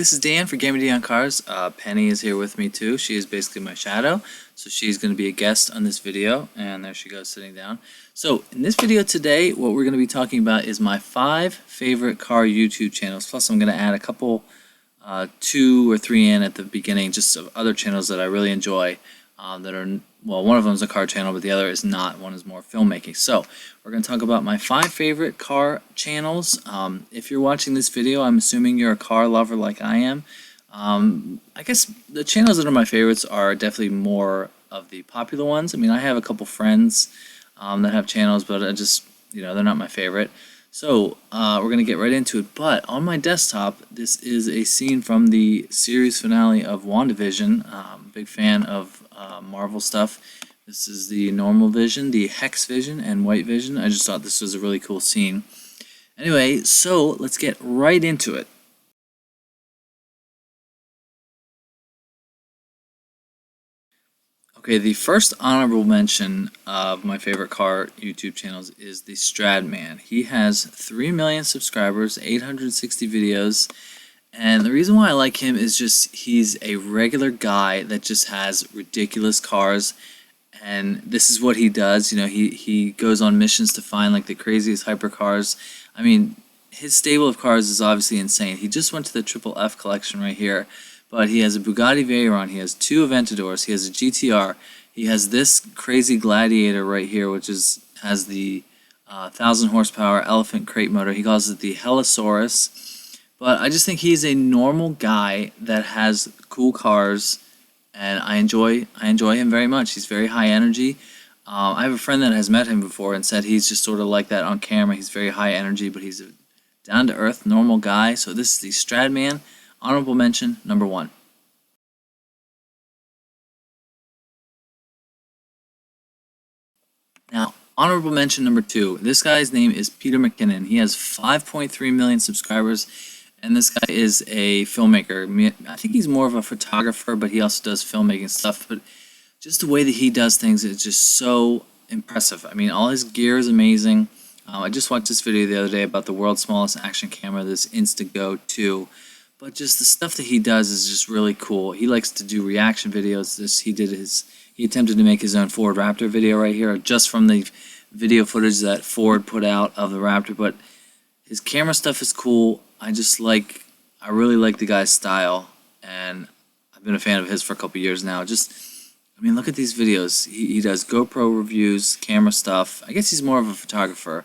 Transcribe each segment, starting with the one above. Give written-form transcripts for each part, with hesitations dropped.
this is Dan for Gaming D on Cars. Penny is here with me too. She is basically my shadow, so she's going to be a guest on this video, and there she goes sitting down. So in this video today, what we're going to be talking about is my 5 favorite car YouTube channels, plus I'm going to add a couple, 2 or 3 in at the beginning, just of other channels that I really enjoy, that are, well, one of them is a car channel, but the other is not. One is more filmmaking. So we're going to talk about my 5 favorite car channels. If you're watching this video, I'm assuming you're a car lover like I am. I guess the channels that are my favorites are definitely more of the popular ones. I mean, I have a couple friends that have channels, but I just, they're not my favorite. So we're going to get right into it. But on my desktop, this is a scene from the series finale of WandaVision. Big fan of Marvel stuff. This is the normal vision, the hex vision, and white vision. I just thought this was a really cool scene. Anyway, so let's get right into it. Okay, the first honorable mention of my favorite car YouTube channels is the Stradman. He has 3 million subscribers, 860 videos, and the reason why I like him is just he's a regular guy that just has ridiculous cars, and this is what he does. He goes on missions to find like the craziest hypercars. I mean, his stable of cars is obviously insane. He just went to the Triple F collection right here. But he has a Bugatti Veyron, he has 2 Aventadors, he has a GTR, he has this crazy Gladiator right here, which has the 1,000 horsepower elephant crate motor. He calls it the Hellosaurus. But I just think he's a normal guy that has cool cars, and I enjoy him very much. He's very high energy. I have a friend that has met him before and said he's just sort of like that on camera. He's very high energy, but he's a down-to-earth, normal guy. So this is the Stradman. Honorable mention, number 1. Now, honorable mention number 2. This guy's name is Peter McKinnon. He has 5.3 million subscribers, and this guy is a filmmaker. I think he's more of a photographer, but he also does filmmaking stuff. But just the way that he does things is just so impressive. I mean, all his gear is amazing. I just watched this video the other day about the world's smallest action camera, this Instago 2. But just the stuff that he does is just really cool. He likes to do reaction videos. He attempted to make his own Ford Raptor video right here, just from the video footage that Ford put out of the Raptor. But his camera stuff is cool. I really like the guy's style, and I've been a fan of his for a couple years now. I mean, look at these videos. He does GoPro reviews, camera stuff. I guess he's more of a photographer.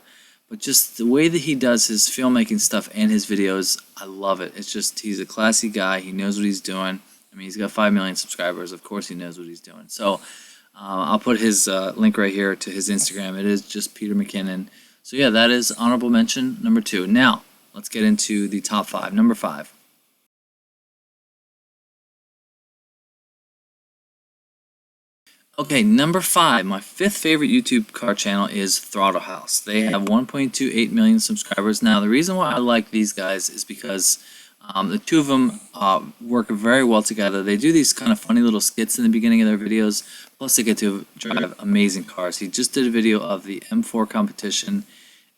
But just the way that he does his filmmaking stuff and his videos, I love it. It's just, he's a classy guy. He knows what he's doing. I mean, he's got 5 million subscribers. Of course he knows what he's doing. So I'll put his link right here to his Instagram. It is just Peter McKinnon. So yeah, that is honorable mention number 2. Now, let's get into the top 5. Number 5. Okay, number 5, my 5th favorite YouTube car channel is Throttle House. They have 1.28 million subscribers. Now, the reason why I like these guys is because the two of them work very well together. They do these kind of funny little skits in the beginning of their videos, plus they get to drive amazing cars. He just did a video of the M4 competition,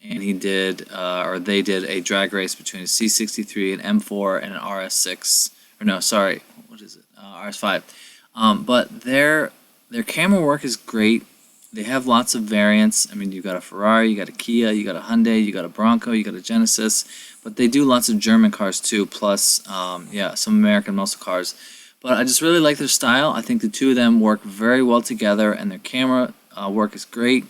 and they did a drag race between a C63, an M4, and an RS6. Or no, sorry, what is it? RS5. But their camera work is great. They have lots of variants. I mean, you got a Ferrari, you got a Kia, you got a Hyundai, you got a Bronco, you got a Genesis. But they do lots of German cars too, plus, some American muscle cars. But I just really like their style. I think the two of them work very well together, and their camera work is great.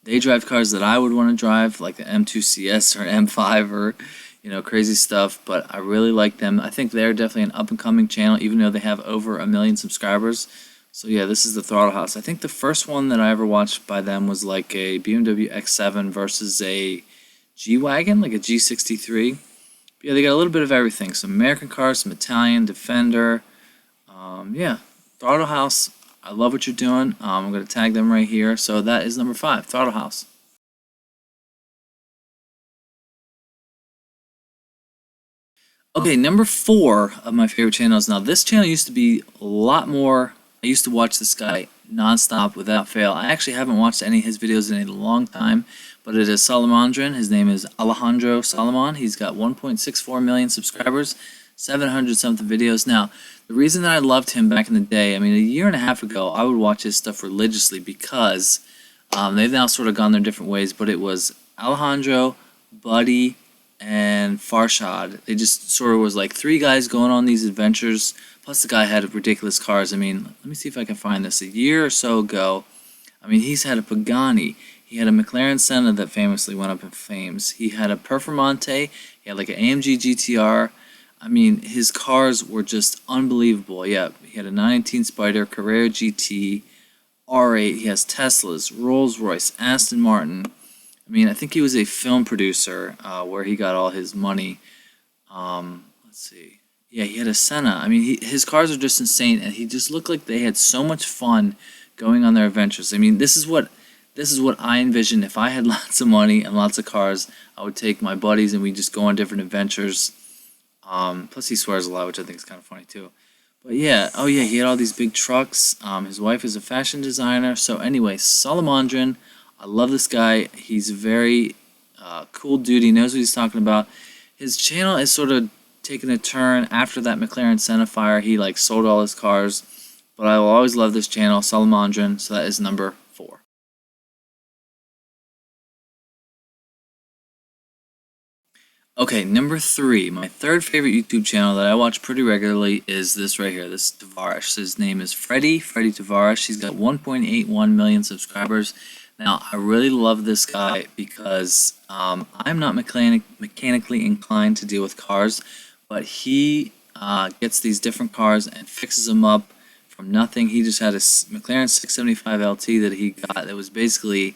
They drive cars that I would want to drive, like the M2 CS or an M5 or, crazy stuff. But I really like them. I think they're definitely an up-and-coming channel, even though they have over 1 million subscribers. So yeah, this is the Throttle House. I think the first one that I ever watched by them was like a BMW X7 versus a G-Wagon, like a G63. But yeah, they got a little bit of everything. Some American cars, some Italian, Defender. Yeah, Throttle House, I love what you're doing. I'm going to tag them right here. So that is number 5, Throttle House. Okay, number 4 of my favorite channels. Now, this channel used to be a lot more. I used to watch this guy nonstop without fail. I actually haven't watched any of his videos in a long time, but it is Salamandran. His name is Alejandro Salaman. He's got 1.64 million subscribers. 700 something videos. Now, the reason that I loved him back in the day, I mean, a year and a half ago, I would watch his stuff religiously because they've now sort of gone their different ways, but it was Alejandro, Buddy, and Farshad. They just sort of was like three guys going on these adventures, plus the guy had ridiculous cars. I mean, let me see if I can find this. A year or so ago, I mean, he's had a Pagani, he had a McLaren Senna that famously went up in flames, he had a Performante, he had like an AMG GTR. I mean, his cars were just unbelievable. Yeah, he had a 918 Spider, Carrera GT, R8, he has Teslas, Rolls-Royce, Aston Martin. I mean, I think he was a film producer where he got all his money. Let's see. Yeah, he had a Senna. I mean, his cars are just insane, and he just looked like they had so much fun going on their adventures. I mean, this is what I envision. If I had lots of money and lots of cars, I would take my buddies and we just go on different adventures. Plus he swears a lot, which I think is kind of funny too. But yeah, oh yeah, he had all these big trucks. His wife is a fashion designer. So anyway, Salamandran, I love this guy. He's a very cool dude. He knows what he's talking about. His channel is sort of taking a turn after that McLaren Senna fire. He like sold all his cars. But I will always love this channel, Salamandran. So that is number 4. Okay, number 3. My third favorite YouTube channel that I watch pretty regularly is this right here, this Tavares. His name is Freddy Tavares. He's got 1.81 million subscribers. Now, I really love this guy because I'm not mechanically inclined to deal with cars, but he gets these different cars and fixes them up from nothing. He just had a McLaren 675 LT that he got that was basically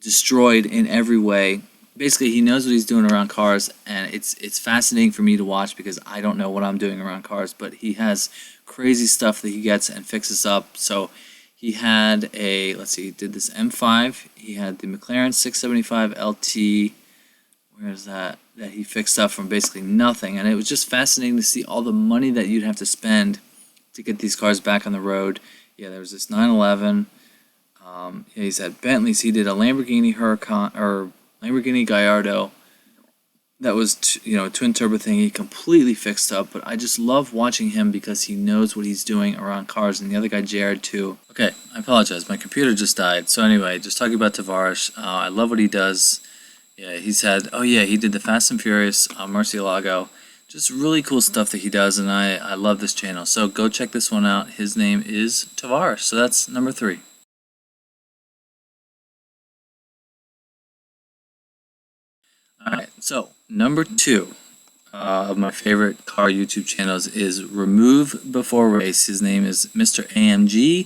destroyed in every way. Basically, he knows what he's doing around cars, and it's fascinating for me to watch because I don't know what I'm doing around cars, but he has crazy stuff that he gets and fixes up. So he had a, let's see, he did this M5, he had the McLaren 675 LT, where is that he fixed up from basically nothing, and it was just fascinating to see all the money that you'd have to spend to get these cars back on the road. Yeah, there was this 911, yeah, he's had Bentleys, he did a Lamborghini Huracan, or Lamborghini Gallardo that was, twin turbo thing. He completely fixed up, but I just love watching him because he knows what he's doing around cars, and the other guy, Jared, too. Okay, I apologize. My computer just died. So anyway, just talking about Tavares, I love what he does. Yeah, he's had, oh yeah, he did the Fast and Furious Murcielago. Just really cool stuff that he does, and I love this channel. So go check this one out. His name is Tavares. So that's number 3. Alright, so number 2 of my favorite car YouTube channels is Remove Before Race. His name is Mr. AMG.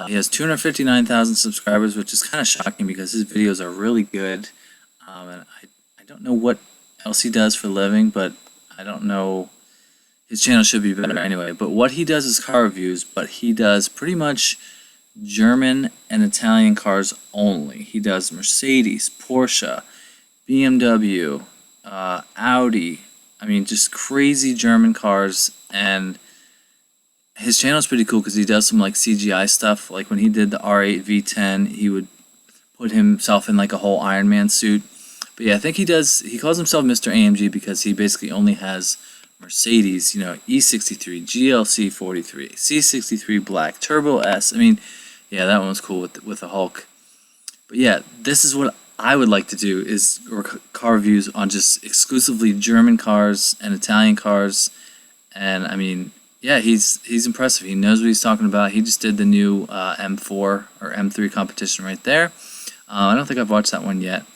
He has 259,000 subscribers, which is kind of shocking because his videos are really good. And I don't know what else he does for a living, but I don't know. His channel should be better anyway. But what he does is car reviews, but he does pretty much German and Italian cars only. He does Mercedes, Porsche, BMW, Audi, I mean, just crazy German cars, and his channel is pretty cool because he does some like CGI stuff. Like when he did the R8 V10, he would put himself in like a whole Iron Man suit. But yeah, I think he calls himself Mr. AMG because he basically only has Mercedes, E63, GLC 43, C63 Black, Turbo S. I mean, yeah, that one was cool with the Hulk. But yeah, this is what I would like to do, is car reviews on just exclusively German cars and Italian cars. And I mean, yeah, he's impressive. He knows what he's talking about. He just did the new M4 or M3 competition right there. I don't think I've watched that one yet.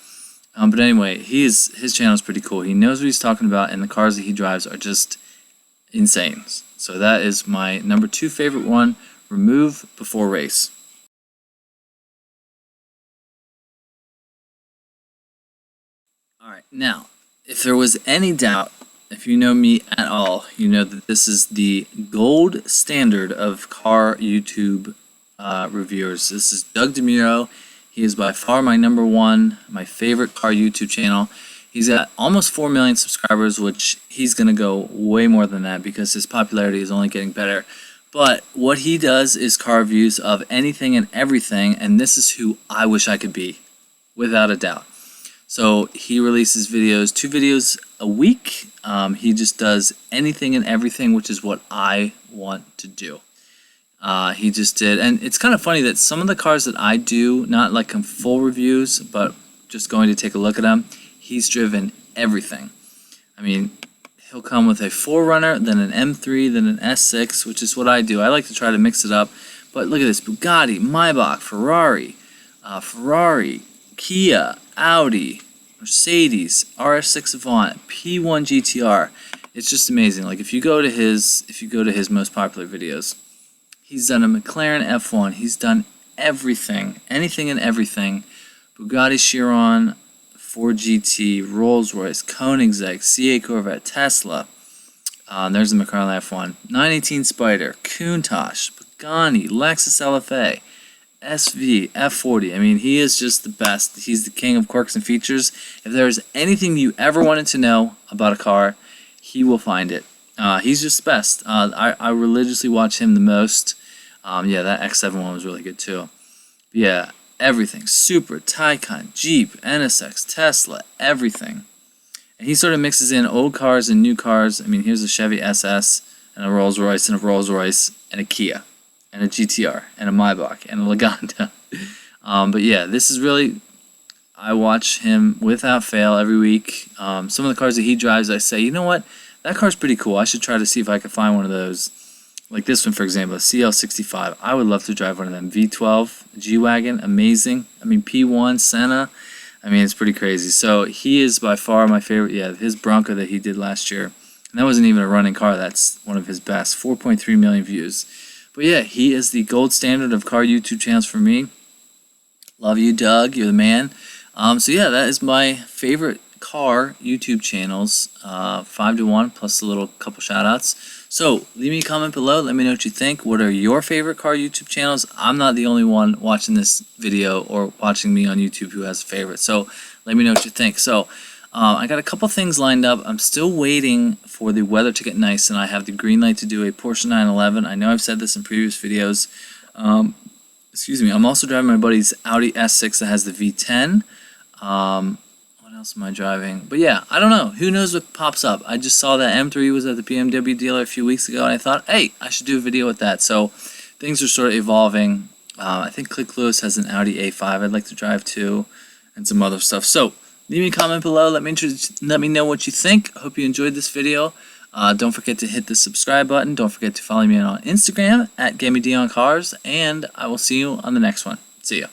But anyway, his channel is pretty cool. He knows what he's talking about, and the cars that he drives are just insane. So that is my number 2 favorite one, Remove Before Race. Alright, now, if there was any doubt, if you know me at all, you know that this is the gold standard of car YouTube reviewers. This is Doug DeMuro. He is by far my number 1, my favorite car YouTube channel. He's at almost 4 million subscribers, which he's going to go way more than that because his popularity is only getting better. But what he does is car reviews of anything and everything, and this is who I wish I could be, without a doubt. So he releases videos, 2 videos a week. He just does anything and everything, which is what I want to do. He just did, and it's kind of funny that some of the cars that I do, not like full reviews, but just going to take a look at them, he's driven everything. I mean, he'll come with a 4Runner, then an M3, then an S6, which is what I do. I like to try to mix it up. But look at this: Bugatti, Maybach, Ferrari, Kia, Audi, Mercedes, RS6 Avant, P1 GTR. It's just amazing. Like if you go to his most popular videos, he's done a McLaren F1. He's done everything, anything and everything. Bugatti Chiron, Ford GT, Rolls-Royce, Koenigsegg, C8 Corvette, Tesla. There's the McLaren F1. 918 Spider, Countach, Pagani, Lexus LFA, SV, F40. I mean, he is just the best. He's the king of quirks and features. If there's anything you ever wanted to know about a car, he will find it. He's just the best. I religiously watch him the most. Yeah, that X7 one was really good too. But yeah, everything. Supra, Taycan, Jeep, NSX, Tesla, everything. And he sort of mixes in old cars and new cars. I mean, here's a Chevy SS, and a Rolls Royce, and a Rolls Royce, and a Kia, and a GTR, and a Maybach, and a Lagonda. But yeah, this is really, I watch him without fail every week. Some of the cars that he drives, I say, you know what? That car's pretty cool. I should try to see if I can find one of those. Like this one, for example, a CL65. I would love to drive one of them. V12, G-Wagon, amazing. I mean, P1, Senna. I mean, it's pretty crazy. So he is by far my favorite. Yeah, his Bronco that he did last year. And that wasn't even a running car. That's one of his best. 4.3 million views. But yeah, he is the gold standard of car YouTube channels for me. Love you, Doug. You're the man. So yeah, that is my favorite car YouTube channels, 5-1 plus a little couple shout outs. So leave me a comment below, let me know what you think. What are your favorite car YouTube channels? I'm not the only one watching this video or watching me on YouTube who has a favorite, so let me know what you think. So I got a couple things lined up. I'm still waiting for the weather to get nice, and I have the green light to do a Porsche 911. I know I've said this in previous videos. Excuse me. I'm also driving my buddy's Audi S6 that has the V10. What else am I driving? But yeah, I don't know. Who knows what pops up? I just saw that M3 was at the BMW dealer a few weeks ago, and I thought, hey, I should do a video with that. So things are sort of evolving. I think Click Lewis has an Audi A5 I'd like to drive too, and some other stuff. So leave me a comment below. Let me know what you think. I hope you enjoyed this video. Don't forget to hit the subscribe button. Don't forget to follow me on Instagram at GameyD on Cars, and I will see you on the next one. See ya.